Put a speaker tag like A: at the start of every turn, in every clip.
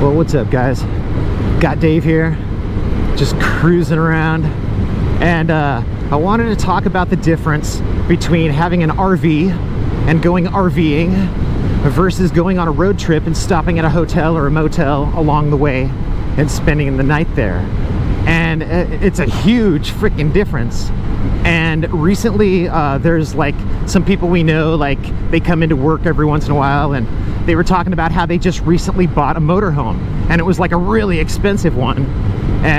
A: Well, what's up, guys? Got Dave here, just cruising around, and I wanted to talk about the difference between having an RV and going RVing versus going on a road trip and stopping at a hotel or a motel along the way and spending the night there. And it's a huge freaking difference. And recently there's like some people we know, like they come into work every once in a while, and they were talking about how they just recently bought a motorhome, and it was like a really expensive one,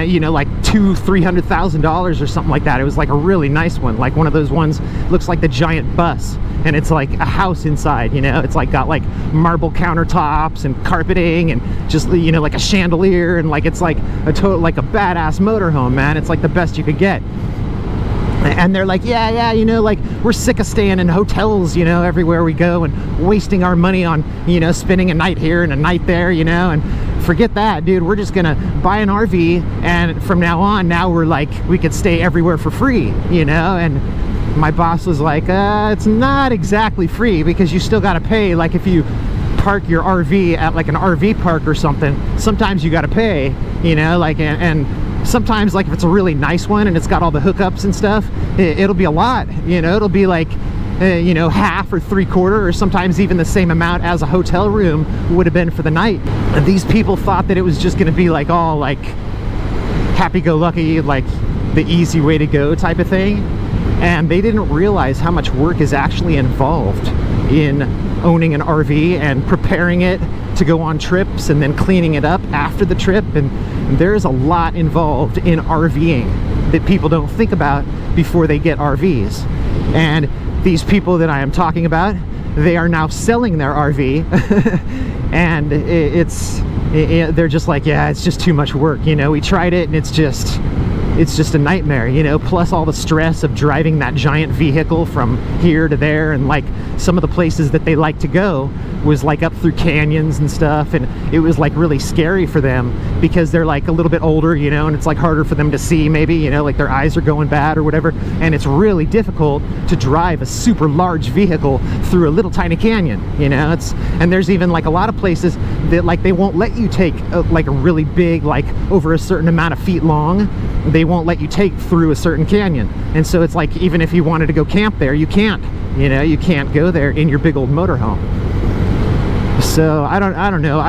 A: you know, like $200,000-$300,000 or something like that. It was like a really nice one, like one of those ones looks like the giant bus, and it's like a house inside, you know. It's like got like marble countertops and carpeting and just, you know, like a chandelier, and like it's like a total, like a badass motorhome, man. It's like the best you could get. And they're like, yeah, you know, like we're sick of staying in hotels, you know, everywhere we go and wasting our money on, you know, spending a night here and a night there, you know, and forget that, dude. We're just gonna buy an RV, and from now on, now we're like, we could stay everywhere for free, you know. And my boss was like, it's not exactly free, because you still gotta pay. Like if you park your RV at like an RV park or something, sometimes you gotta pay, you know, like, and sometimes, like if it's a really nice one and it's got all the hookups and stuff, it'll be a lot, you know. It'll be like you know, half or three-quarter, or sometimes even the same amount as a hotel room would have been for the night. And these people thought that it was just going to be like all like happy-go-lucky, like the easy way to go type of thing, and they didn't realize how much work is actually involved in owning an RV and preparing it to go on trips and then cleaning it up after the trip. And there's a lot involved in RVing that people don't think about before they get RVs. And these people that I am talking about, they are now selling their RV and they're just like, yeah, it's just too much work, you know. We tried it and it's just a nightmare, you know, plus all the stress of driving that giant vehicle from here to there. And like some of the places that they like to go was like up through canyons and stuff, and it was like really scary for them because they're like a little bit older, you know, and it's like harder for them to see, maybe, you know, like their eyes are going bad or whatever, and it's really difficult to drive a super large vehicle through a little tiny canyon, you know. And there's even like a lot of places that like they won't let you take like a really big, like over a certain amount of feet long, they won't let you take through a certain canyon. And so it's like, even if you wanted to go camp there, you can't, you know, you can't go there in your big old motorhome. So I don't know.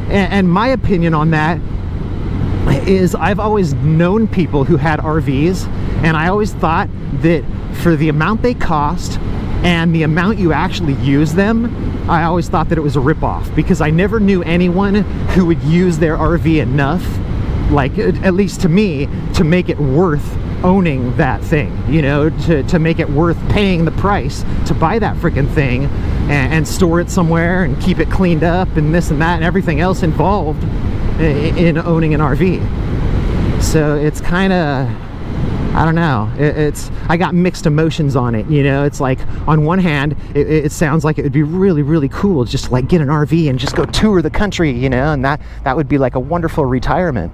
A: And my opinion on that is, I've always known people who had RVs, and I always thought that for the amount they cost and the amount you actually use them, I always thought that it was a ripoff, because I never knew anyone who would use their RV enough, like at least to me, to make it worth owning that thing, you know, to make it worth paying the price to buy that freaking thing and store it somewhere and keep it cleaned up and this and that and everything else involved in owning an RV. So it's kind of, I don't know, I got mixed emotions on it, you know. It's like, on one hand, it sounds like it would be really, really cool just to like get an RV and just go tour the country, you know, and that would be like a wonderful retirement.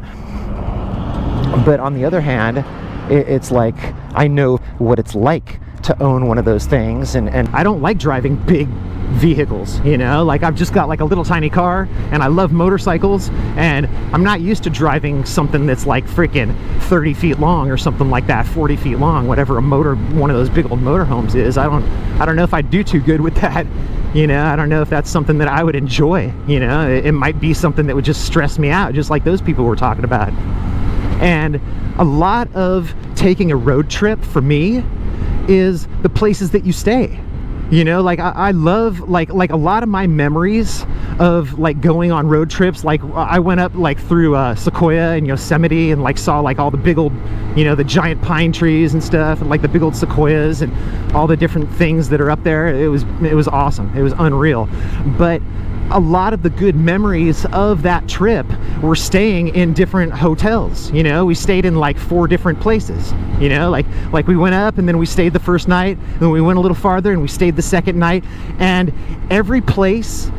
A: But on the other hand, it's like, I know what it's like to own one of those things, and I don't like driving big vehicles, you know. Like, I've just got like a little tiny car, and I love motorcycles, and I'm not used to driving something that's like freaking 30 feet long or something like that, 40 feet long, whatever one of those big old motorhomes is. I don't know if I'd do too good with that, you know. I don't know if that's something that I would enjoy, you know. It might be something that would just stress me out, just like those people were talking about. And a lot of taking a road trip for me is the places that you stay, you know. Like I love like a lot of my memories of like going on road trips, like I went up like through Sequoia and Yosemite, and like saw like all the big old, you know, the giant pine trees and stuff, and like the big old sequoias and all the different things that are up there. It was awesome. It was unreal. But a lot of the good memories of that trip were staying in different hotels, you know. We stayed in like 4 different places, you know, like we went up and then we stayed the first night, and then we went a little farther and we stayed the second night, and every place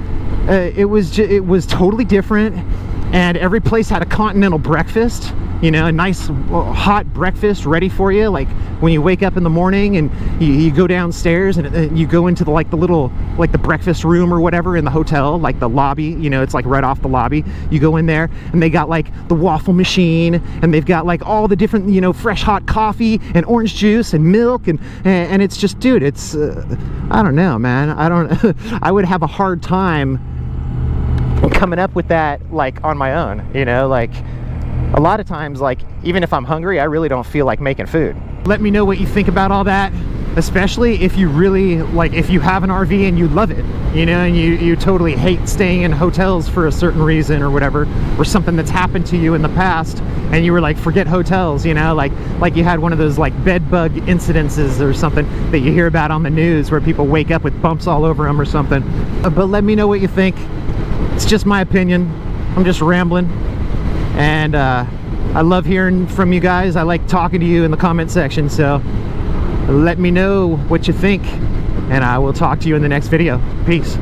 A: it was totally different, and every place had a continental breakfast, you know, a nice hot breakfast ready for you, like when you wake up in the morning and you go downstairs and you go into the little like the breakfast room or whatever in the hotel, like the lobby, you know, it's like right off the lobby. You go in there and they got like the waffle machine, and they've got like all the different, you know, fresh hot coffee and orange juice and milk, and it's just, dude, it's I don't know, man, I would have a hard time coming up with that like on my own, you know. Like a lot of times, like even if I'm hungry, I really don't feel like making food. Let me know what you think about all that, especially if you really like, if you have an RV and you love it, you know, and you totally hate staying in hotels for a certain reason or whatever, or something that's happened to you in the past and you were like, forget hotels, you know, like you had one of those like bed bug incidences or something that you hear about on the news where people wake up with bumps all over them or something. But let me know what you think. It's just my opinion. I'm just rambling, and I love hearing from you guys. I like talking to you in the comment section, so let me know what you think, and I will talk to you in the next video. Peace.